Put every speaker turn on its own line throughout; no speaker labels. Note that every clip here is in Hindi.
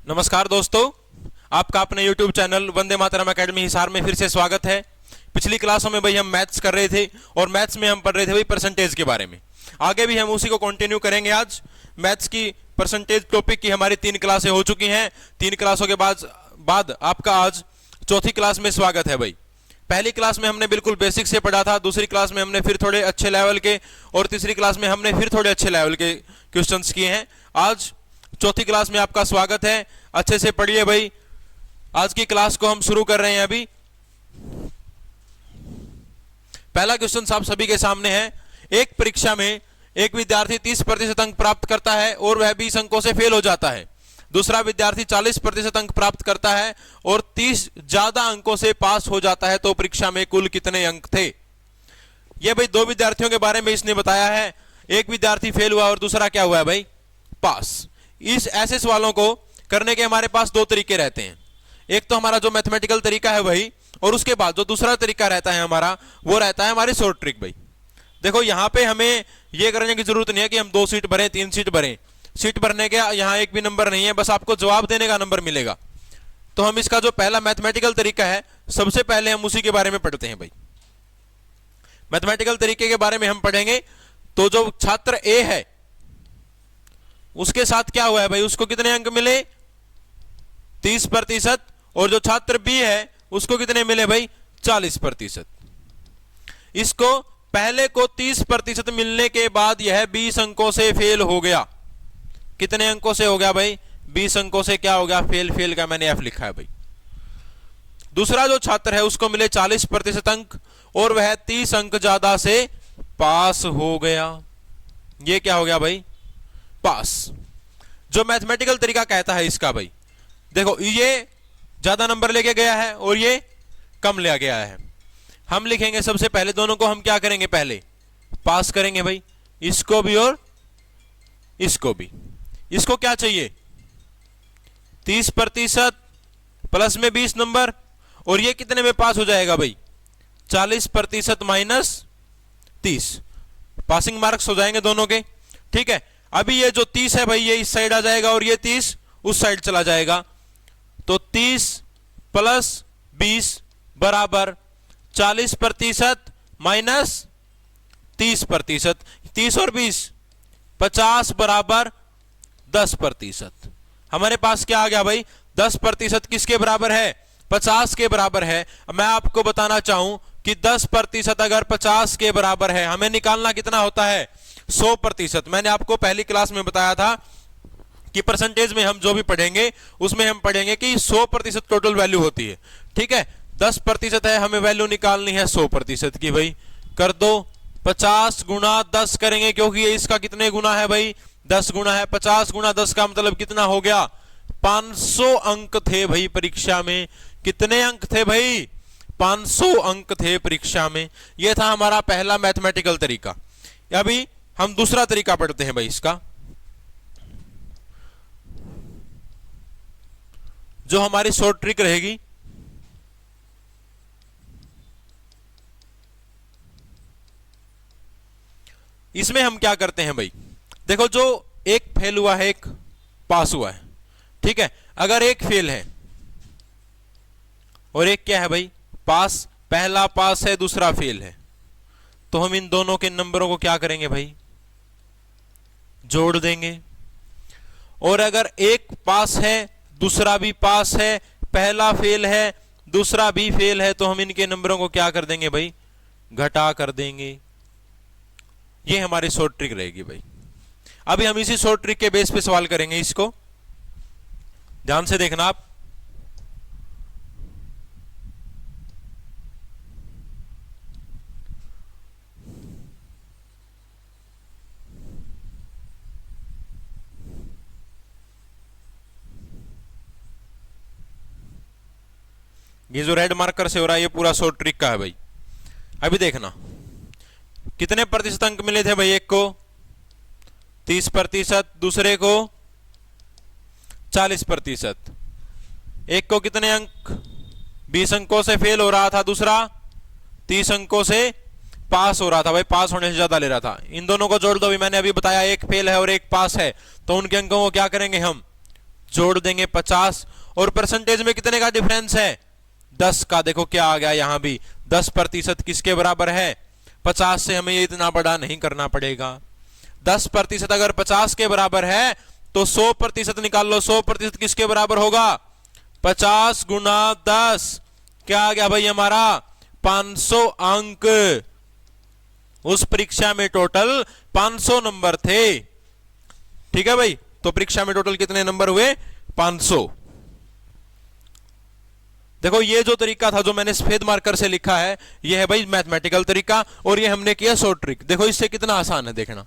नमस्कार दोस्तों, आपका अपने YouTube channel Vande Mataram academy Hisar में फिर से स्वागत है। पिछली क्लासों में भाई हम मैथ्स कर रहे थे और मैथ्स में हम पढ़ रहे थे भाई परसेंटेज के बारे में। आगे भी हम उसी को कंटिन्यू करेंगे। आज मैथ्स की परसेंटेज टॉपिक की हमारी 3 क्लासें हो चुकी हैं। 3 क्लासों के बाद आपका आज चौथी क्लास में स्वागत है भाई। पहली क्लास में हमने बिल्कुल बेसिक से पढ़ा था, दूसरी क्लास में हमने फिर थोड़े अच्छे लेवल के और तीसरी क्लास में हमने फिर थोड़े अच्छे लेवल के क्वेश्चंस किए हैं। आज चौथी क्लास में आपका स्वागत है। अच्छे से पढ़िए भाई। आज की क्लास को हम शुरू कर रहे हैं। अभी पहला क्वेश्चन आप सभी के सामने है। एक परीक्षा में एक विद्यार्थी 30% अंक प्राप्त करता है और वह 20 अंकों से फेल हो जाता है। दूसरा विद्यार्थी 40% अंक प्राप्त करता है और 30 ज्यादा अंकों से पास हो जाता है। तो परीक्षा में कुल कितने अंक थे? ये भाई 2 विद्यार्थियों के बारे में इसने बताया है। एक विद्यार्थी फेल हुआ और दूसरा क्या हुआ है भाई? पास। इस ऐसे सवालों को करने के हमारे पास 2 तरीके रहते हैं। एक तो हमारा जो मैथमेटिकल तरीका है भाई, और उसके बाद जो दूसरा तरीका रहता है हमारा, वो रहता है हमारी शॉर्ट ट्रिक भाई। देखो यहाँ पे हमें ये करने की जरूरत नहीं है कि हम 2 सीट भरें 3 सीट भरें। सीट भरने के यहाँ एक भी नंबर नहीं है, बस आपको जवाब देने का नंबर मिलेगा। तो हम इसका जो पहला मैथमेटिकल तरीका है, सबसे पहले हम उसी के बारे में पढ़ते हैं भाई। मैथमेटिकल तरीके के बारे में हम पढ़ेंगे। तो जो छात्र ए है उसके साथ क्या हुआ है भाई? उसको कितने अंक मिले? 30%। और जो छात्र बी है उसको कितने मिले भाई? 40%। इसको पहले को 30% मिलने के बाद यह 20 अंकों से फेल हो गया। कितने अंकों से हो गया भाई? 20 अंकों से क्या हो गया? फेल। फेल का मैंने एफ लिखा है भाई। दूसरा जो छात्र है उसको मिले 40% अंक और वह 30 अंक ज्यादा से पास हो गया। ये क्या हो गया भाई? पास। जो मैथमेटिकल तरीका कहता है इसका भाई, देखो ये ज्यादा नंबर लेके गया है और ये कम ले गया है। हम लिखेंगे सबसे पहले, दोनों को हम क्या करेंगे? पहले पास करेंगे भाई, इसको भी और इसको भी। इसको क्या चाहिए? 30% प्लस में 20 नंबर, और ये कितने में पास हो जाएगा भाई? 40% माइनस 30। पासिंग मार्क्स हो जाएंगे दोनों के। ठीक है। अभी ये जो 30 है भाई, ये इस साइड आ जाएगा और ये 30 उस साइड चला जाएगा। तो 30 प्लस 20 बराबर 40% माइनस 30%। 30 और 20 50 बराबर 10%। हमारे पास क्या आ गया भाई? 10% किसके बराबर है? 50 के बराबर है। मैं आपको बताना चाहूं कि 10% अगर 50 के बराबर है, हमें निकालना कितना होता है? 100%। मैंने आपको पहली क्लास में बताया था कि परसेंटेज में हम जो भी पढ़ेंगे उसमें हम पढ़ेंगे कि 100% टोटल वैल्यू होती है। ठीक है। 10% है, हमें वैल्यू निकालनी है 100% की भाई। कर दो 50 गुना 10 करेंगे, क्योंकि ये इसका कितने गुना है भाई? 10 गुना है। 50 गुना 10 का मतलब कितना हो गया? 500 अंक थे भाई परीक्षा में। कितने अंक थे भाई? 500 अंक थे परीक्षा में। यह था हमारा पहला मैथमेटिकल तरीका। अभी हम दूसरा तरीका पढ़ते हैं भाई इसका, जो हमारी शॉर्ट ट्रिक रहेगी। इसमें हम क्या करते हैं भाई? देखो, जो एक फेल हुआ है एक पास हुआ है। ठीक है। अगर एक फेल है और एक क्या है भाई? पास। पहला पास है, दूसरा फेल है, तो हम इन दोनों के नंबरों को क्या करेंगे भाई? जोड़ देंगे। और अगर एक पास है दूसरा भी पास है, पहला फेल है दूसरा भी फेल है, तो हम इनके नंबरों को क्या कर देंगे भाई? घटा कर देंगे। ये हमारी शॉर्ट ट्रिक रहेगी भाई। अभी हम इसी शॉर्ट ट्रिक के बेस पे सवाल करेंगे। इसको ध्यान से देखना आप। ये जो रेड मार्कर से हो रहा है ये पूरा शॉर्ट ट्रिक का है भाई। अभी देखना कितने प्रतिशत अंक मिले थे भाई? एक को 30%, दूसरे को 40%। एक को कितने अंक? 20 अंकों से फेल हो रहा था, दूसरा 30 अंकों से पास हो रहा था भाई। पास होने से ज्यादा ले रहा था। इन दोनों को जोड़ दो भी। मैंने अभी बताया एक फेल है और एक पास है, तो उनके अंकों को क्या करेंगे हम? जोड़ देंगे 50, और परसेंटेज में कितने का डिफरेंस है? 10 का। देखो क्या आ गया यहां भी, 10% किसके बराबर है? 50 से हमें ये इतना बड़ा नहीं करना पड़ेगा। 10% अगर 50 के बराबर है तो 100% निकाल लो। 100% किसके बराबर होगा? 50 गुना 10, क्या आ गया भाई हमारा? 500 अंक। उस परीक्षा में टोटल 500 नंबर थे। ठीक है भाई, तो परीक्षा में टोटल कितने नंबर हुए? 500। देखो ये जो तरीका था जो मैंने सफेद मार्कर से लिखा है, ये है भाई मैथमेटिकल तरीका, और ये हमने किया शॉर्ट ट्रिक। देखो इससे कितना आसान है देखना,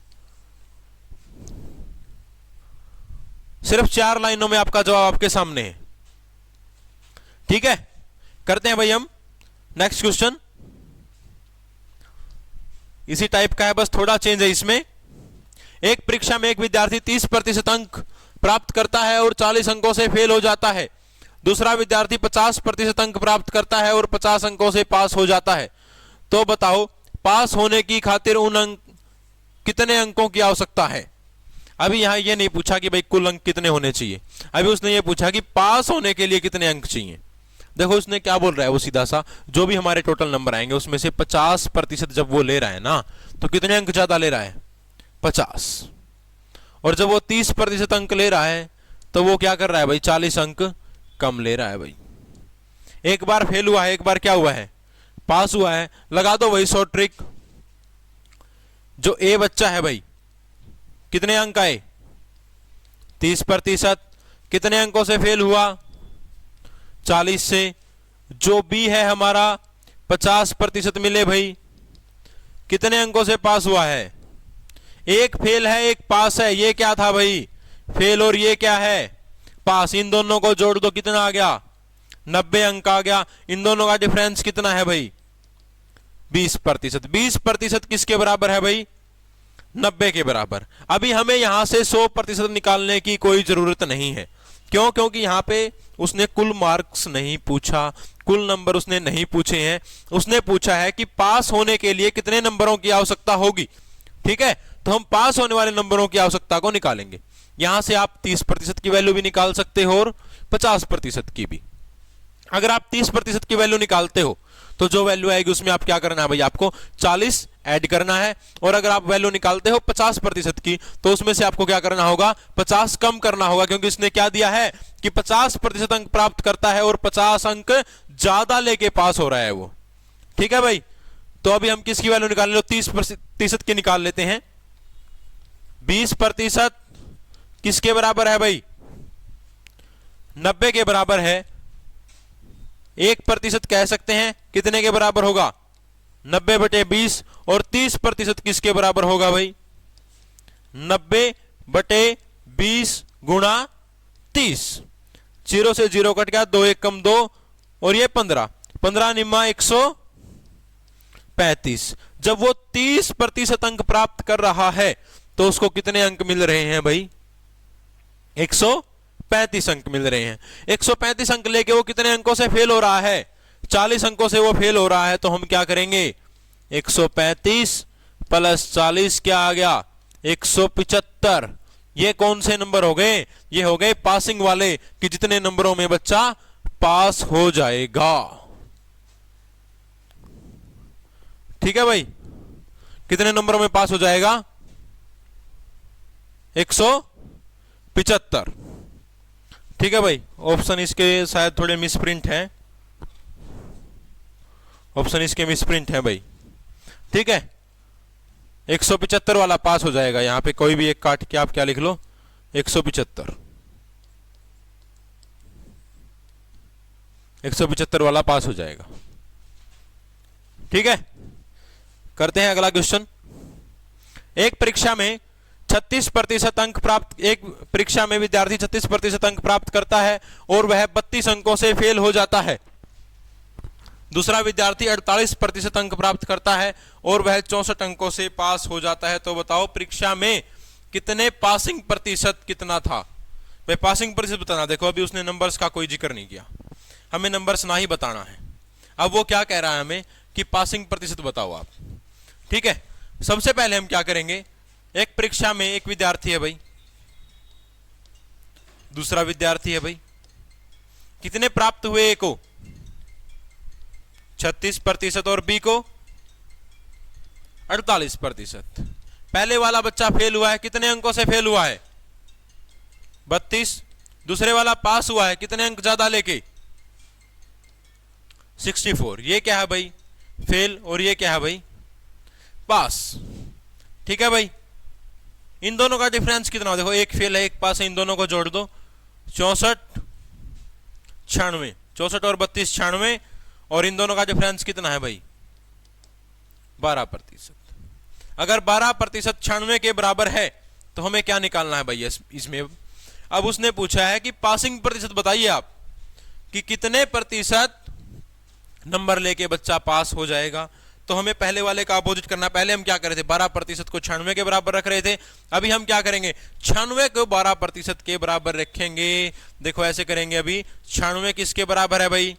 सिर्फ 4 लाइनों में आपका जवाब आपके सामने है। ठीक है, करते हैं भाई हम नेक्स्ट क्वेश्चन। इसी टाइप का है, बस थोड़ा चेंज है इसमें। एक परीक्षा में एक विद्यार्थी 30% अंक प्राप्त करता है और 40 अंकों से फेल हो जाता है। दूसरा विद्यार्थी 50% अंक प्राप्त करता है और 50 अंकों से पास हो जाता है। तो बताओ पास होने की खातिर कितने अंकों की आवश्यकता है? अभी यहां ये नहीं पूछा कि भाई कुल अंक कितने होने चाहिए, अभी उसने ये पूछा कि पास होने के लिए कितने अंक चाहिए। देखो उसने क्या बोल रहा है, वो सीधा सा जो भी हमारे टोटल नंबर आएंगे उसमें से 50% जब वो ले रहा है ना, तो कितने अंक ज्यादा ले रहा है? 50। और जब वो 30% अंक ले रहा है तो वो क्या कर रहा है भाई? 40 अंक कम ले रहा है भाई। एक बार फेल हुआ है, एक बार क्या हुआ है? पास हुआ है। लगा दो वही शॉर्ट ट्रिक। जो ए बच्चा है भाई, कितने अंक आए? 30%। कितने अंकों से फेल हुआ? 40 से। जो बी है हमारा 50% मिले भाई, कितने अंकों से पास हुआ है? एक फेल है एक पास है। ये क्या था भाई? फेल, और ये क्या है? पास। इन दोनों को जोड़ दो, कितना आ गया? 90 अंक आ गया। इन दोनों का डिफरेंस कितना है भाई? 20%। 20% किसके बराबर है भाई? 90 के बराबर। अभी हमें यहां से 100% निकालने की कोई जरूरत नहीं है। क्यों? क्योंकि यहां पे उसने कुल मार्क्स नहीं पूछा, कुल नंबर उसने नहीं पूछे हैं। उसने पूछा है कि पास होने के लिए कितने नंबरों की आवश्यकता होगी। ठीक है, तो हम पास होने वाले नंबरों की आवश्यकता को निकालेंगे। यहां से आप 30% की वैल्यू भी निकाल सकते हो और 50% की भी। अगर आप 30% की वैल्यू निकालते हो तो जो वैल्यू आएगी उसमें आप क्या करना है भाई? आपको 40 ऐड करना है। और अगर आप वैल्यू निकालते हो 50% की तो उसमें से आपको क्या करना होगा? 50 कम करना होगा, क्योंकि इसने क्या दिया है कि 50% अंक प्राप्त करता है और 50 अंक ज्यादा लेके पास हो रहा है वो। ठीक है भाई, तो अभी हम किसकी वैल्यू निकाल लो? 30% की निकाल लेते हैं। 20% किसके बराबर है भाई? 90 के बराबर है। 1% कह सकते हैं कितने के बराबर होगा? 90/20। और 30% किसके बराबर होगा भाई? 90/20 गुणा 30। 0 से 0 कट गया, 2 1 कम 2, और ये 15। 15 निम्मा 135। जब वो 30% अंक प्राप्त कर रहा है तो उसको कितने अंक मिल रहे हैं भाई? 135 अंक मिल रहे हैं। 135 अंक लेके वो कितने अंकों से फेल हो रहा है? 40 अंकों से वो फेल हो रहा है। तो हम क्या करेंगे? 135 प्लस 40 क्या आ गया? 175। ये कौन से नंबर हो गए? ये हो गए पासिंग वाले, कि जितने नंबरों में बच्चा पास हो जाएगा। ठीक है भाई, कितने नंबरों में पास हो जाएगा? 175। ठीक है भाई, ऑप्शन इसके शायद थोड़े मिसप्रिंट हैं। ऑप्शन इसके मिसप्रिंट है भाई। ठीक है, 175 वाला पास हो जाएगा। यहां पे कोई भी एक काट के आप क्या लिख लो? 175। 175 वाला पास हो जाएगा। ठीक है, करते हैं अगला क्वेश्चन। एक परीक्षा में 36% अंक प्राप्त, एक परीक्षा में विद्यार्थी 36% अंक प्राप्त करता है और वह 32 अंकों से फेल हो जाता है। दूसरा विद्यार्थी 48% अंक प्राप्त करता है और वह 64 अंकों से पास हो जाता है। तो बताओ परीक्षा में कितने पासिंग प्रतिशत कितना था? भाई पासिंग प्रतिशत बताना। देखो अभी उसने नंबर्स का कोई जिक्र नहीं किया, हमें नंबर्स ना ही बताना है। अब वो क्या कह रहा है हमें कि पासिंग प्रतिशत बताओ आप। ठीक है, सबसे पहले हम क्या करेंगे? एक परीक्षा में एक विद्यार्थी है भाई, दूसरा विद्यार्थी है भाई, कितने प्राप्त हुए? ए को 36% और बी को 48%। पहले वाला बच्चा फेल हुआ है, कितने अंकों से फेल हुआ है? 32। दूसरे वाला पास हुआ है, कितने अंक ज्यादा लेके? 64। ये क्या है भाई? फेल, और ये क्या है भाई? पास। ठीक है भाई, इन दोनों का डिफरेंस कितना? देखो, एक फेल है एक पास है, इन दोनों को जोड़ दो, 64 96, 64 और 32 96, और इन दोनों का डिफरेंस कितना है भाई? 12%। अगर 12% 96 के बराबर है तो हमें क्या निकालना है भाई इसमें? अब उसने पूछा है कि पासिंग प्रतिशत बताइए आप, कि कितने प्रतिशत नंबर लेके बच्चा पास हो जाएगा। तो हमें पहले वाले का अपोजिट करना। पहले हम क्या कर रहे थे? 12% को 96 के बराबर रख रहे थे। अभी हम क्या करेंगे? 96 को 12% के बराबर रखेंगे। देखो ऐसे करेंगे। अभी 96 किसके बराबर है भाई?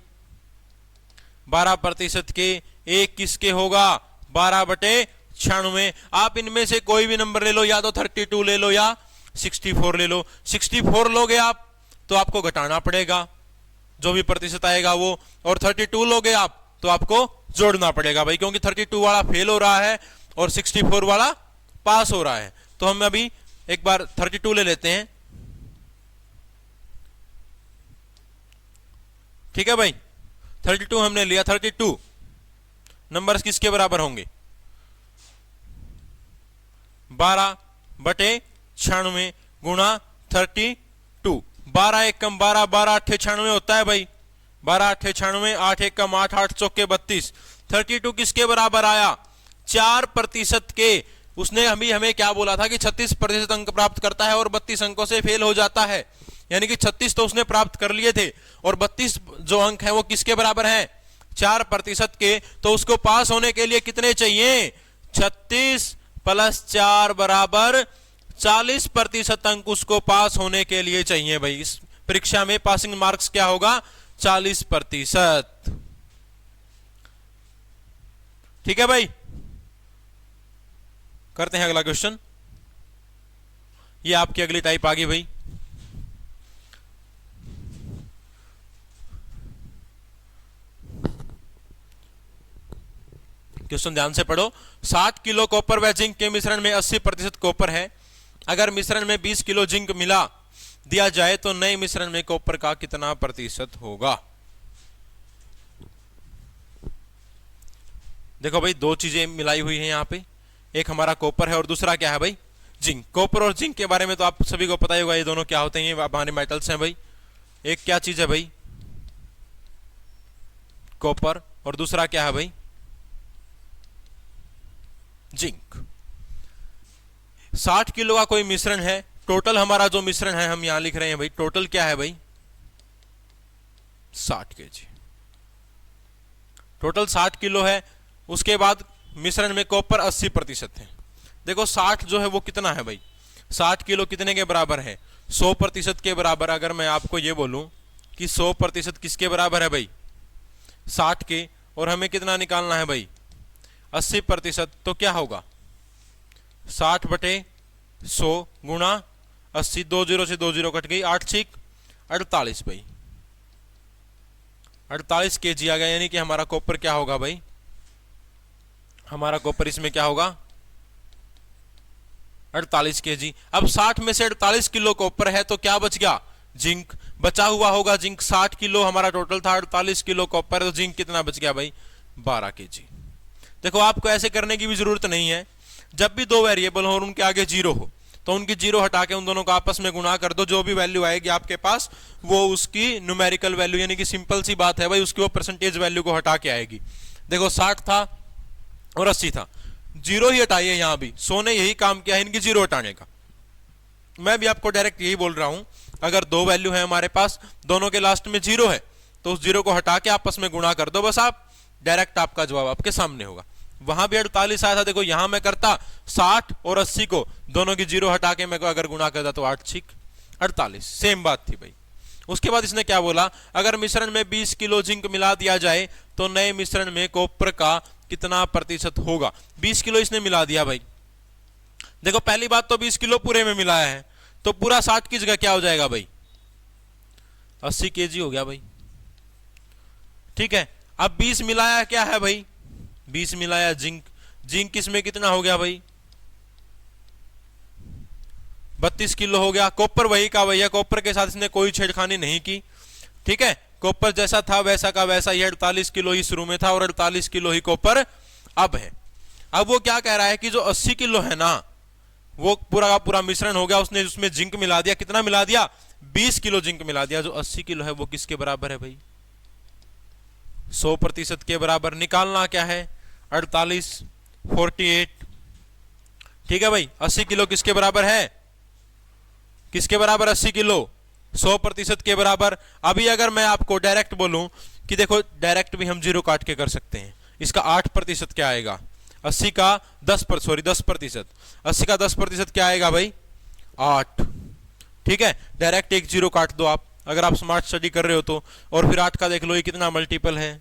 12% के। एक किसके होगा? 12/96। आप इनमें से कोई भी नंबर ले लो, या तो 32 ले लो या 64 ले लो। 64 लोगे आप तो आपको घटाना पड़ेगा, जो भी प्रतिशत आएगा वो, और 32 लोगे आप तो आपको जोड़ना पड़ेगा भाई, क्योंकि 32 वाला फेल हो रहा है और 64 वाला पास हो रहा है। तो हम अभी एक बार 32 ले लेते हैं। ठीक है भाई, 32 हमने लिया। 32 नंबर्स किसके बराबर होंगे? 12/96 गुणा 32। 12 एक कम 12, 12 8 96 होता है भाई। 12 8 96, 8 एक कम 8, 8 चौके 32। 32 किसके बराबर आया? 4% के। उसने हमें क्या बोला था कि 36% अंक प्राप्त करता है और 32 अंकों से फेल हो जाता है। यानी कि 36 तो उसने प्राप्त कर लिए थे, और 32 जो अंक है वो किसके बराबर है? 4% के। तो उसको पास होने के लिए कितने चाहिए? 36 + 4 बराबर 40% अंक उसको पास होने के लिए चाहिए भाई। इस परीक्षा में पासिंग मार्क्स क्या होगा? 40%। ठीक है भाई, करते हैं अगला क्वेश्चन। ये आपकी अगली टाइप आ गई भाई। क्वेश्चन ध्यान से पढ़ो। 60 किलो कॉपर व जिंक के मिश्रण में 80% कॉपर है। अगर मिश्रण में 20 किलो जिंक मिला दिया जाए तो नए मिश्रण में कॉपर का कितना प्रतिशत होगा? देखो भाई, दो चीजें मिलाई हुई हैं यहां पे। एक हमारा कॉपर है और दूसरा क्या है भाई? जिंक। कॉपर और जिंक के बारे में तो आप सभी को पता ही होगा, ये दोनों क्या होते हैं? ये हमारे मेटल्स हैं भाई। एक क्या चीज है भाई? कॉपर, और दूसरा क्या है भाई? जिंक। 60 किलो का कोई मिश्रण है। टोटल हमारा जो मिश्रण है हम यहां लिख रहे हैं भाई। टोटल क्या है भाई? 60 kg। टोटल 60 किलो है। उसके बाद मिश्रण में कॉपर 80% है। देखो 60 जो है वो कितना है भाई? 60 किलो कितने के बराबर है? 100% के बराबर। अगर मैं आपको ये बोलूं कि 100% किसके बराबर है भाई? 60 के। और हमें कितना निकालना है भाई? 80%। तो क्या होगा? 60/100 गुणा 80। 2 0 से 2 0 कट गई। 8 6 48 भाई। 48 kg आ गया। यानी कि हमारा कॉपर क्या होगा भाई? हमारा कॉपर इसमें क्या होगा? 48 kg। अब 60 में से 48 किलो कॉपर है तो क्या बच गया? जिंक बचा हुआ होगा। जिंक 60 किलो हमारा टोटल था, 48 किलो कॉपर, तो जिंक कितना बच गया भाई? 12 kg। देखो आपको ऐसे करने की भी जरूरत नहीं है। जब भी दो वेरिएबल हो और उनके आगे 0 हो तो उनकी 0 हटा के उन दोनों को आपस में गुणा कर दो। जो भी वैल्यू आएगी आपके पास वो उसकी न्यूमेरिकल वैल्यू, यानी कि सिंपल सी बात है भाई, उसकी वो परसेंटेज वैल्यू को हटा के आएगी। देखो 60 था और 80 था, 0 ही हटाइए। यहां भी 100 ने यही काम किया है इनकी 0 हटाने का। मैं भी आपको डायरेक्ट यही बोल रहा हूं, अगर दो वैल्यू है हमारे पास, दोनों के लास्ट में 0 है, तो उस 0 को हटा के आपस में गुणा कर दो बस। आप डायरेक्ट आपका जवाब आपके सामने होगा। वहां भी 48 आया था। देखो यहां मैं करता 60 और 80 को दोनों की 0 हटा के मैं अगर गुणा करता तो 8 6 48। सेम बात थी भाई। उसके बाद इसने क्या बोला? अगर मिश्रण में 20 किलो जिंक मिला दिया जाए तो नए मिश्रण में कॉपर का कितना प्रतिशत होगा? 20 किलो इसने मिला दिया भाई। देखो पहली बात तो 20 किलो पूरे में मिलाया है, तो पूरा 60 की जगह क्या हो जाएगा भाई? 80 केजी हो गया भाई। ठीक है, अब 20 मिलाया क्या है भाई, 20 मिलाया जिंक। जिंक इसमें कितना हो गया भाई, 32 किलो हो गया। कॉपर वही का वही है, कॉपर के साथ इसने कोई छेड़खानी नहीं की। ठीक है, कॉपर जैसा था वैसा का वैसा ही 48 किलो ही शुरू में था और 48 किलो ही कॉपर अब है। अब वो क्या कह रहा है कि जो 80 किलो है ना, वो पूरा का पूरा मिश्रण हो गया, उसने उसमें जिंक मिला दिया। कितना मिला दिया, 20 किलो जिंक मिला दिया। जो 80 किलो है वो किसके बराबर है भाई, 100% के बराबर। निकालना क्या है, 48 48। ठीक है भाई, 80 किलो किसके बराबर है, किसके बराबर, 80 किलो 100% के बराबर। अभी अगर मैं आपको डायरेक्ट बोलूं कि देखो, डायरेक्ट भी हम जीरो काट के कर सकते हैं। इसका 8% क्या आएगा, 80 का 10%, 80 का 10% क्या आएगा भाई, 8। ठीक है, डायरेक्ट एक जीरो काट दो आप, अगर आप स्मार्ट स्टडी कर रहे हो तो। और फिर 8 का देख लो ये कितना मल्टीपल है।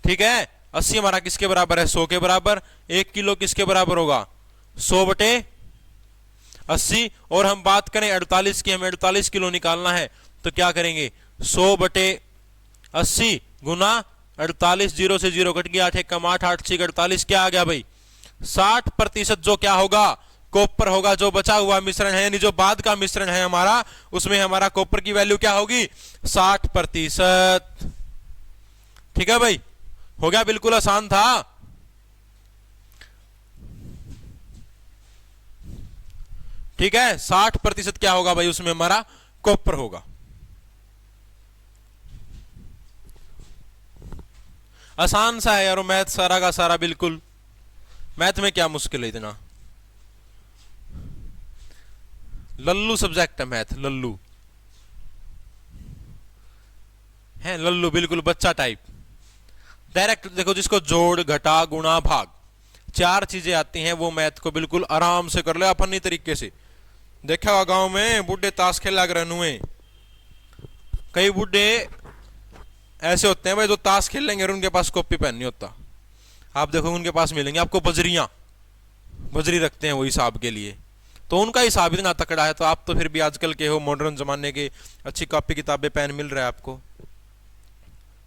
ठीक है, 80 हमारा किसके बराबर है, 100 के बराबर। 1 किलो किसके बराबर होगा, 100/80। और हम बात करें 48 की, हमें 48 किलो निकालना है, तो क्या करेंगे, 100/80 गुना 48। 0 से 0 कट गया, 8 एक कम 8, 8 6 48, क्या आ गया भाई, 60%। जो क्या होगा, कॉपर होगा। जो बचा हुआ मिश्रण है, यानी जो बाद का मिश्रण है हमारा, उसमें हमारा कॉपर की वैल्यू क्या होगी, 60%। ठीक है भाई, हो गया, बिल्कुल आसान था। ठीक है, 60% क्या होगा भाई, उसमें हमारा कॉपर होगा। आसान सा है यार मैथ, सारा का सारा बिल्कुल। मैथ में क्या मुश्किल है इतना, लल्लू सब्जेक्ट है मैथ, लल्लू है, लल्लू बिल्कुल बच्चा टाइप। डायरेक्ट देखो, जिसको जोड़ घटा गुणा भाग 4 चीजें आती हैं, वो मैथ को बिल्कुल आराम से कर ले अपनी तरीके से। देखा होगा गांव में बूढ़े ताश खेला कर, कई बूढ़े ऐसे होते हैं भाई, जो ताश खेल लेंगे और उनके पास कॉपी पेन नहीं होता। आप देखो उनके पास मिलेंगे आपको बजरी रखते हैं वो हिसाब के लिए, तो उनका हिसाब इतना तकड़ा है। तो आप तो फिर भी आजकल के हो, मॉडर्न जमाने के, अच्छी कॉपी किताबें पेन मिल रहा है आपको।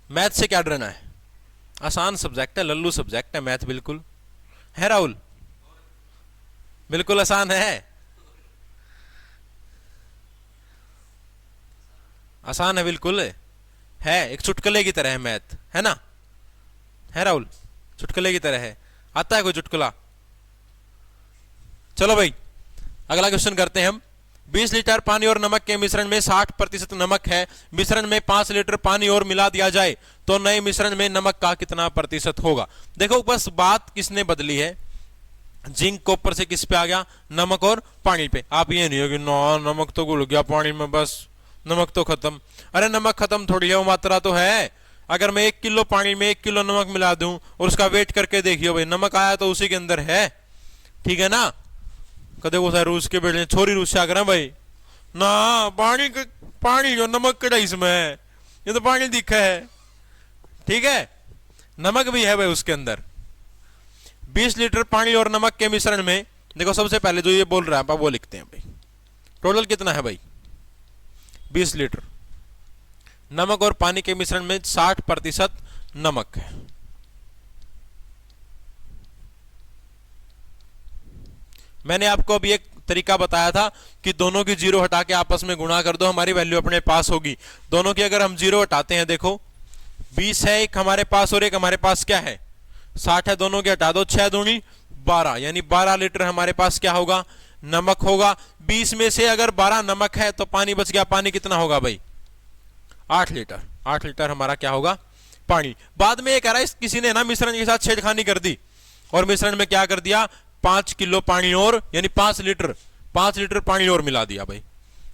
मैथ से क्या डरना है, आसान सब्जेक्ट है, लल्लू सब्जेक्ट है मैथ, बिल्कुल है राहुल, बिल्कुल आसान है, आसान है, बिल्कुल है। एक चुटकुले की तरह है मैथ, है ना, है राहुल, चुटकुले की तरह है। आता है कोई चुटकुला, चलो भाई अगला क्वेश्चन करते हैं हम। 20 लीटर पानी और नमक के मिश्रण में 60% नमक है। मिश्रण में 5 लीटर पानी और मिला दिया जाए तो नए मिश्रण में नमक का कितना प्रतिशत होगा। देखो बस बात किसने बदली है, जिंक कॉपर से किस पे आ गया, नमक और पानी पे। आप ये नहीं हो कि ना नमक तो घुल गया पानी में, बस नमक तो खत्म। अरे नमक खत्म थोड़ी है, वो मात्रा तो है। अगर मैं 1 किलो पानी में 1 किलो नमक मिला दूं और उसका वेट करके देखियो भाई, नमक आया तो उसी के अंदर है। ठीक है ना, कदे वो रूस के बेटे छोरी रूस से आकर भाई ना, पानी जो नमक कड़ा इसमें, ये तो पानी दिखा है। ठीक है, नमक भी है भाई उसके अंदर। 20 लीटर पानी और नमक के मिश्रण में, देखो सबसे पहले जो ये बोल रहा है आप वो लिखते हैं भाई। टोटल कितना है भाई, 20 लीटर। नमक और पानी के मिश्रण में 60% नमक है। मैंने आपको अभी एक तरीका बताया था कि दोनों की जीरो हटा के आपस में गुणा कर दो, हमारी वैल्यू अपने पास होगी। दोनों की अगर हम जीरो हटाते हैं, देखो 20 है एक हमारे पास और एक हमारे पास क्या है 60 है, दोनों के हटा दो, 6 दूनी 12, यानी 12 लीटर हमारे पास क्या होगा, नमक होगा। 20 में से अगर 12 नमक है तो पानी बच गया, पानी कितना होगा भाई, 8 लीटर। 8 लीटर हमारा क्या होगा, पानी। बाद में ये कह रहा है किसी ने ना मिश्रण के साथ छेड़खानी कर दी और मिश्रण में क्या कर दिया, 5 किलो पानी और, यानी 5 लीटर पानी और मिला दिया भाई।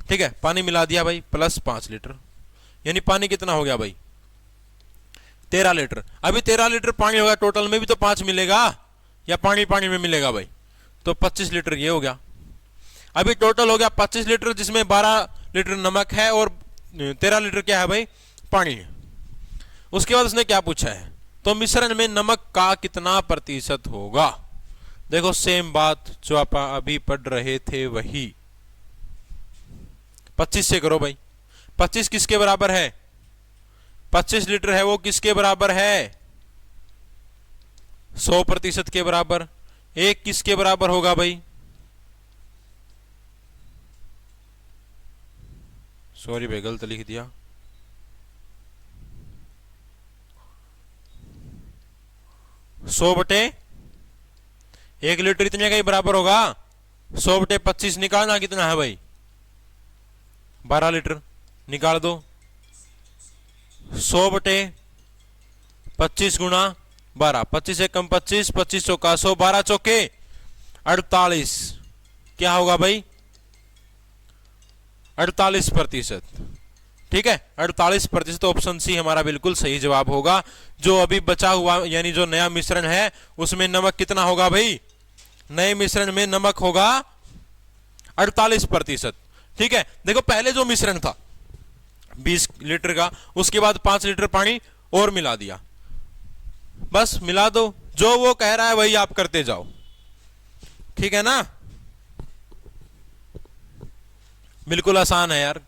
ठीक है, पानी मिला दिया भाई प्लस 5 लीटर, यानी पानी कितना हो गया भाई, 13 लीटर। अभी 13 लीटर पानी होगा, टोटल में भी तो 5 मिलेगा या पानी पानी में मिलेगा भाई, तो 25 लीटर ये हो गया। अभी टोटल हो गया 25 लीटर, जिसमें 12 लीटर नमक है और 13 लीटर क्या है भाई, पानी है। उसके बाद उसने क्या पूछा है, तो मिश्रण में नमक का कितना प्रतिशत होगा। देखो सेम बात जो आप अभी पढ़ रहे थे वही, 25 से करो भाई। 25 किसके बराबर है? 25 लीटर है वो किसके बराबर है? 100% के बराबर। एक किसके बराबर होगा भाई? सॉरी भाई गलत लिख दिया। सौ बटे 1 लीटर इतने का ही बराबर होगा। 100 बटे 25 निकालना कितना है भाई? 12 लीटर। निकाल दो। 100 बटे 25 गुणा 12, 25 एकम 25, 25 चौका 100, 12 चौके 48। क्या होगा भाई? 48%। ठीक है, 48%। ऑप्शन सी हमारा बिल्कुल सही जवाब होगा। जो अभी बचा हुआ यानी जो नया मिश्रण है उसमें नमक कितना होगा भाई? नए मिश्रण में नमक होगा 48%। ठीक है, देखो पहले जो मिश्रण था 20 लीटर का, उसके बाद 5 लीटर पानी और मिला दिया। बस मिला दो, जो वो कह रहा है वही आप करते जाओ। ठीक है ना? बिल्कुल आसान है यार।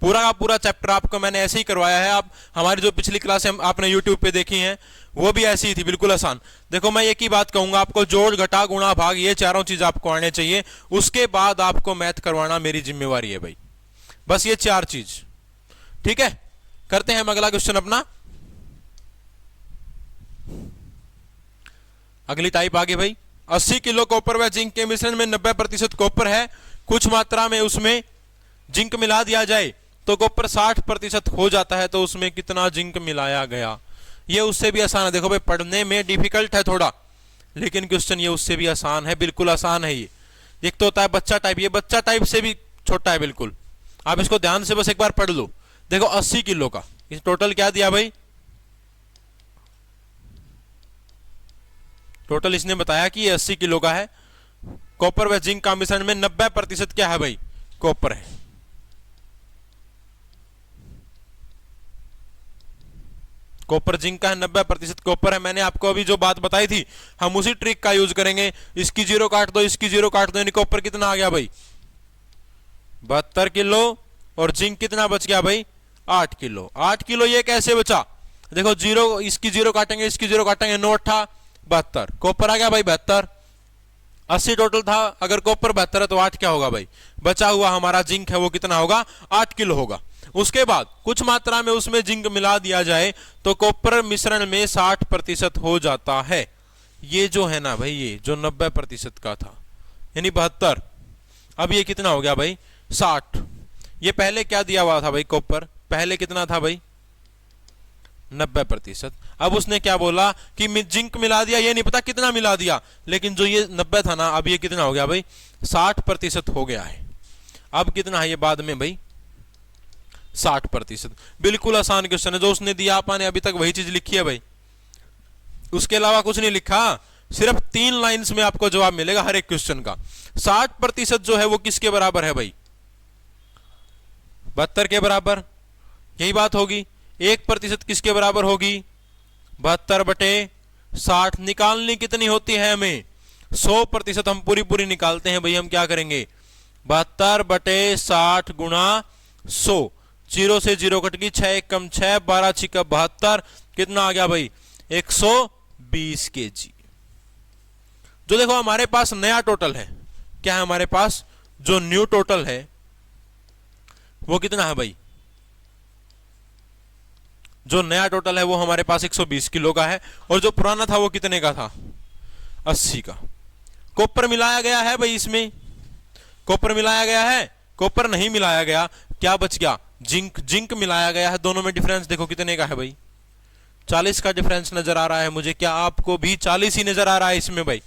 पूरा का पूरा चैप्टर आपको मैंने ऐसे ही करवाया है। आप हमारी जो पिछली क्लास आपने YouTube पे देखी हैं वो भी ऐसी ही थी, बिल्कुल आसान। देखो मैं एक ही बात कहूंगा आपको, जोड़ घटा गुणा भाग ये चारों चीज आपको आने चाहिए। उसके बाद आपको मैथ करवाना मेरी जिम्मेवारी है भाई। बस ये 4 चीज। ठीक है, करते हैं हम अगला क्वेश्चन अपना। अगली टाइप आगे भाई। 80 किलो कॉपर व जिंक के मिश्रण में 90% कॉपर है। कुछ मात्रा में उसमें जिंक मिला दिया जाए तो कॉपर 60% हो जाता है, तो उसमें कितना जिंक मिलाया गया? ये उससे भी आसान है। देखो भाई पढ़ने में डिफिकल्ट है थोड़ा, लेकिन क्वेश्चन ये उससे भी आसान है, बिल्कुल आसान है ये। एक तो होता है बच्चा टाइप, ये बच्चा टाइप से भी छोटा है बिल्कुल। आप इसको ध्यान से बस एक बार पढ़ लो। देखो 80 किलो का इस टोटल क्या दिया भाई? टोटल इसने बताया कि ये 80 किलो का है। कॉपर व जिंक का मिश्रण में 90% क्या है भाई? कॉपर है। कॉपर जिंक का है, 90% कॉपर है। मैंने आपको अभी जो बात बताई थी हम उसी ट्रिक का यूज करेंगे। इसकी जीरो काट दो, इसकी जीरो काट दो, यानी कॉपर कितना आ गया भाई? 72 किलो। और जिंक कितना बच गया भाई? 8 किलो। 8 किलो ये कैसे बचा? देखो जीरो, इसकी जीरो काटेंगे, इसकी जीरो काटेंगे, 9 8 72, कॉपर आ गया भाई 72। 80 टोटल था, अगर कॉपर 72 है तो 8 क्या होगा भाई? बचा हुआ हमारा जिंक है वो कितना होगा? 8 किलो होगा। उसके बाद कुछ मात्रा में उसमें जिंक मिला दिया जाए तो कॉपर मिश्रण में 60% हो जाता है। ये जो है ना भाई, ये जो 90% का था यानी 72, अब ये कितना हो गया भाई? 60। ये पहले क्या दिया हुआ था भाई? कॉपर पहले कितना था भाई? 90%। अब उसने क्या बोला कि जिंक मिला दिया, ये नहीं पता कितना मिला दिया, लेकिन जो ये 90 था ना, अब ये कितना हो गया भाई? 60% हो गया है। अब कितना है ये बाद में भाई? 60%। बिल्कुल आसान क्वेश्चन है। जो उसने दिया आपने अभी तक वही चीज लिखी है भाई, उसके अलावा कुछ नहीं लिखा। सिर्फ 3 लाइंस में आपको जवाब मिलेगा हर एक क्वेश्चन का। 60% जो है वो किसके बराबर है भाई? 72 के बराबर। यही बात होगी। 1% किसके बराबर होगी? 72 बटे 60। निकालनी कितनी होती है हमें? 100%। हम पूरी पूरी निकालते हैं भाई। हम क्या करेंगे? 72 बटे 60 गुणा 100। 0 से 0 कट गई, 6 एकम 6, 12 छिका 72। कितना आ गया भाई? 120 kg। जो देखो हमारे पास नया टोटल है, क्या है हमारे पास? जो न्यू टोटल है वो कितना है भाई? जो नया टोटल है वो हमारे पास 120 किलो का है। और जो पुराना था वो कितने का था? 80 का। कॉपर मिलाया गया है भाई इसमें? कॉपर मिलाया गया है? कॉपर नहीं मिलाया गया। क्या बच गया? जिंक। जिंक मिलाया गया है। दोनों में डिफरेंस देखो कितने का है भाई? 40 का डिफरेंस नजर आ रहा है मुझे। क्या आपको भी 40 ही नजर आ रहा है इसमें भाई?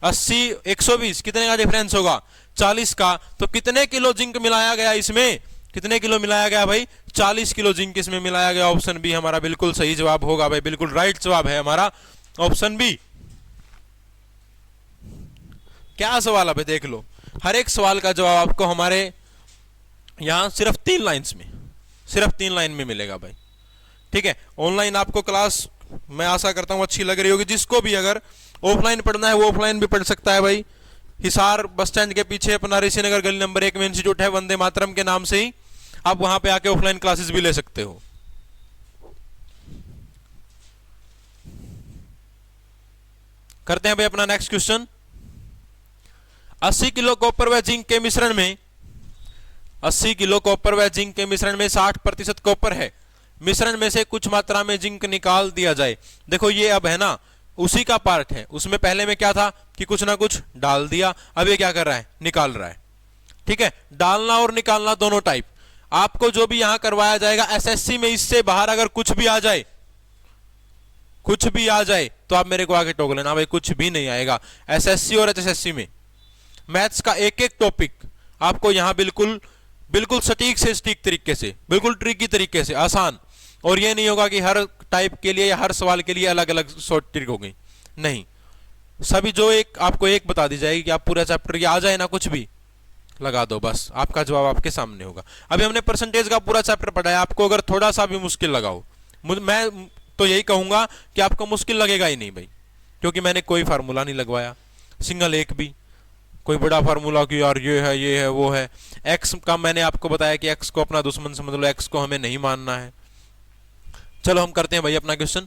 80 120 कितने का डिफरेंस होगा? 40 का। तो कितने किलो जिंक मिलाया गया इसमें? कितने किलो मिलाया गया भाई? 40 किलो जिंक इसमें मिलाया गया। ऑप्शन बी हमारा बिल्कुल सही जवाब होगा भाई। बिल्कुल राइट जवाब है हमारा ऑप्शन बी। क्या सवाल है भाई? देख लो, हर एक सवाल का जवाब आपको हमारे यहां सिर्फ 3 लाइंस में, सिर्फ 3 लाइन में मिलेगा भाई। ठीक है, ऑनलाइन आपको क्लास मैं आशा करता हूं अच्छी लग रही होगी। जिसको भी अगर ऑफलाइन पढ़ना है वो ऑफलाइन भी पढ़ सकता है भाई। हिसार बस स्टैंड के पीछे अपना ऋषिनगर गली नंबर 1 में इंस्टीट्यूट है, वंदे मातरम के नाम से ही। आप वहां पे आके ऑफलाइन क्लासेस भी ले सकते हो। करते हैं भाई अपना नेक्स्ट क्वेश्चन। 80 किलो कॉपर व जिंक के मिश्रण में 80 किलो कॉपर व जिंक के मिश्रण में 60% कॉपर है। मिश्रण में से कुछ मात्रा में जिंक निकाल दिया जाए। देखो ये अब है ना उसी का पार्ट है, उसमें पहले में क्या था कि कुछ ना कुछ डाल दिया, अब ये क्या कर रहा है, निकाल रहा है। ठीक है, डालना और निकालना दोनों टाइप। आपको जो भी यहां करवाया जाएगा एसएससी में, इससे बाहर अगर कुछ भी आ जाए, कुछ भी आ जाए तो आप मेरे को आगे टोक लेना भाई, कुछ भी नहीं आएगा। एसएससी और एचएसएससी में मैथ्स का एक एक टॉपिक आपको यहां बिल्कुल बिल्कुल सटीक से सटीक तरीके से, बिल्कुल ट्रिकी तरीके से, आसान। और ये नहीं होगा कि हर टाइप के लिए या हर सवाल के लिए अलग अलग शॉर्ट ट्रिक होगी, नहीं। सभी जो एक आपको एक बता दी जाएगी कि आप पूरा चैप्टर ये आ जाए ना, कुछ भी लगा दो, बस आपका जवाब आपके सामने होगा। अभी हमने परसेंटेज का पूरा चैप्टर पढ़ा है, आपको अगर थोड़ा सा भी मुश्किल लगाओ, मैं तो यही कहूंगा कि आपको मुश्किल लगेगा ही नहीं भाई, क्योंकि मैंने कोई फार्मूला नहीं लगवाया, सिंगल एक भी, कोई बड़ा फार्मूला कि यार ये है वो है। एक्स का मैंने आपको बताया कि एक्स को अपना दुश्मन समझ लो, एक्स को हमें नहीं मानना है। चलो हम करते हैं भाई अपना क्वेश्चन।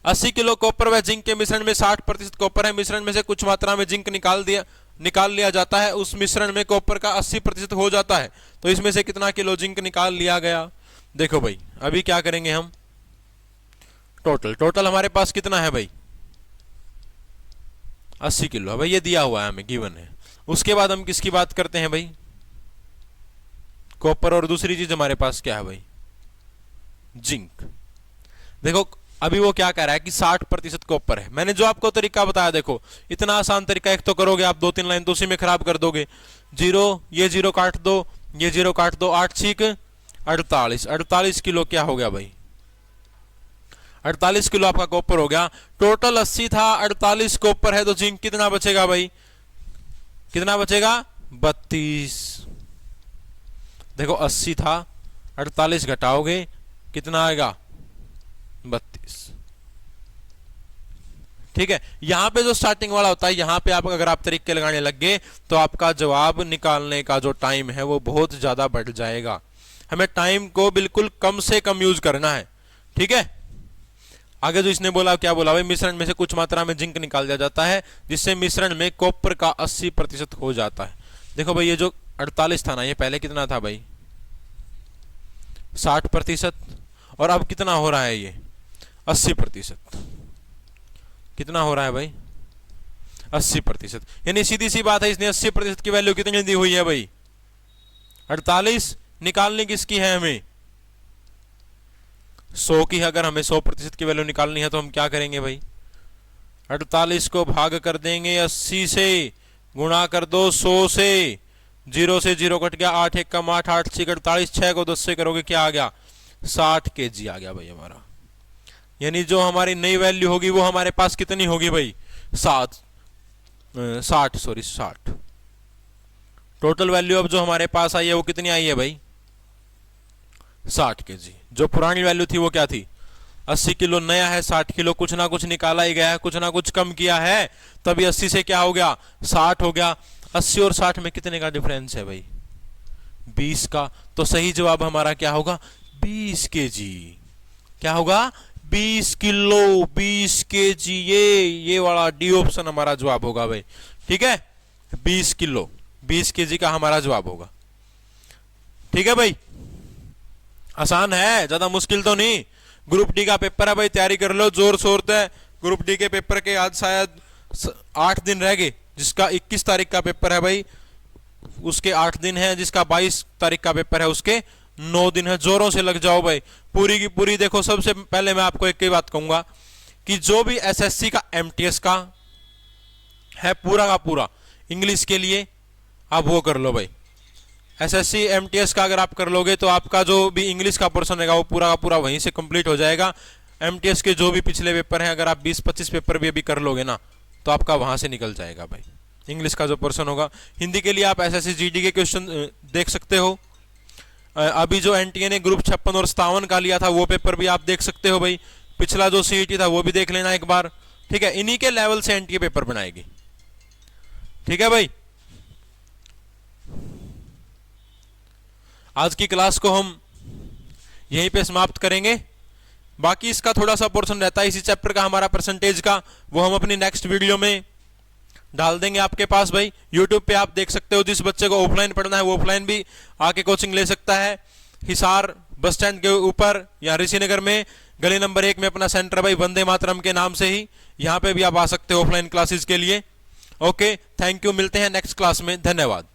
80 किलो कॉपर व जिंक के मिश्रण में 60% कॉपर है। मिश्रण में से कुछ मात्रा में जिंक निकाल लिया जाता है। उस मिश्रण में कॉपर का 80% हो जाता है, तो इसमें से कितना किलो जिंक निकाल लिया गया। देखो भाई अभी क्या करेंगे हम, टोटल हमारे पास कितना है भाई, 80 किलो है भाई, ये दिया हुआ है हमें, गिवन है। उसके बाद हम किसकी बात करते हैं भाई, कॉपर, और दूसरी चीज हमारे पास क्या है भाई, जिंक। देखो अभी वो क्या कह रहा है कि 60% कॉपर है। मैंने जो आपको तरीका बताया, देखो इतना आसान तरीका, एक तो करोगे आप 2-3 लाइन तो उसी में खराब कर दोगे। ये जीरो काट दो, ये जीरो काट दो, 8 6 48, 48 किलो क्या हो गया भाई, 48 किलो आपका कॉपर हो गया। टोटल 80 था, 48 कॉपर है, तो जिंक कितना बचेगा भाई, कितना बचेगा, 32। देखो 80 था, 48 घटाओगे कितना आएगा, 32। ठीक है, यहां पे जो स्टार्टिंग वाला होता है, यहां पे आप अगर आप तरीके लगाने लग गए तो आपका जवाब निकालने का जो टाइम है वो बहुत ज्यादा बढ़ जाएगा। हमें टाइम को बिल्कुल कम से कम यूज करना है। ठीक है, आगे जो इसने बोला, क्या बोला भाई, मिश्रण में से कुछ मात्रा में जिंक निकाल दिया जाता है जिससे मिश्रण में कॉपर का 80% हो जाता है। देखो भाई ये जो 48 था ना, ये पहले कितना था भाई, 60%, और अब कितना हो रहा है, ये 80%। कितना हो रहा है भाई, 80%। यानी सीधी सी बात है, इसने 80% की वैल्यू कितनी दी हुई है भाई, 48। निकालनी किसकी है हमें, 100 की है। अगर हमें 100% की वैल्यू निकालनी है तो हम क्या करेंगे भाई, 48 को भाग कर देंगे 80 से, गुणा कर दो 100 से, 0 से 0 कट गया, 8 1 कम 8, 8 6 48, 6 को 10 से करोगे क्या आ गया, 60 kg आ गया भाई हमारा। यानी जो हमारी नई वैल्यू होगी वो हमारे पास कितनी होगी भाई, 60। टोटल वैल्यू अब जो हमारे पास आई है वो कितनी आई है भाई, 60 kg। जो पुरानी वैल्यू थी वो क्या थी, 80 किलो, नया है 60 किलो, कुछ ना कुछ निकाला ही गया है, कुछ ना कुछ कम किया है, तभी 80 से क्या हो गया, 60 हो गया। 80 और 60 में कितने का डिफरेंस है भाई, 20 का। तो सही जवाब हमारा क्या होगा, 20 kg। क्या होगा, 20 किलो, 20 kg। ये वाला डी ऑप्शन हमारा जवाब होगा भाई। ठीक है, 20 किलो, 20 kg का हमारा जवाब होगा। ठीक है भाई, आसान है, ज्यादा मुश्किल तो नहीं। ग्रुप डी का पेपर है भाई, तैयारी कर लो जोर शोर से। ग्रुप डी के पेपर के आज शायद 8 दिन रह गए। जिसका 21 तारीख का पेपर है भाई उसके 8 दिन है, जिसका 22 तारीख का पेपर है उसके 9 दिन है। जोरों से लग जाओ भाई, पूरी की पूरी। देखो सबसे पहले मैं आपको एक ही बात कहूंगा कि जो भी एसएससी का एमटीएस का है पूरा का पूरा इंग्लिश के लिए आप वो कर लो भाई। एसएससी एमटीएस का अगर आप कर लोगे तो आपका जो भी इंग्लिश का पोर्शन रहेगा वो पूरा का पूरा वहीं से कंप्लीट हो जाएगा। एमटीएस के जो भी पिछले पेपर हैं अगर आप 20-25 पेपर भी अभी कर लोगे ना तो आपका वहां से निकल जाएगा भाई इंग्लिश का जो पोर्शन होगा। हिंदी के लिए आप एसएससी जीडी के क्वेश्चन देख सकते हो। अभी जो एनटीए ने ग्रुप 56 और 57 का लिया था वो पेपर भी आप देख सकते हो भाई। पिछला जो सीईटी था वो भी देख लेना एक बार। ठीक है, इन्हीं के लेवल से एनटीए पेपर बनाएगी। ठीक है भाई, आज की क्लास को हम यहीं पे समाप्त करेंगे। बाकी इसका थोड़ा सा पोर्शन रहता है इसी चैप्टर का हमारा परसेंटेज का, वो हम अपनी नेक्स्ट वीडियो में डाल देंगे आपके पास भाई। यूट्यूब पे आप देख सकते हो, जिस बच्चे को ऑफलाइन पढ़ना है वो ऑफलाइन भी आके कोचिंग ले सकता है। हिसार बस स्टैंड के ऊपर या ऋषिनगर में गली नंबर 1 में अपना सेंटर भाई, वंदे मातरम के नाम से ही, यहाँ पे भी आप आ सकते हो ऑफलाइन क्लासेस के लिए। ओके, थैंक यू, मिलते हैं नेक्स्ट क्लास में, धन्यवाद।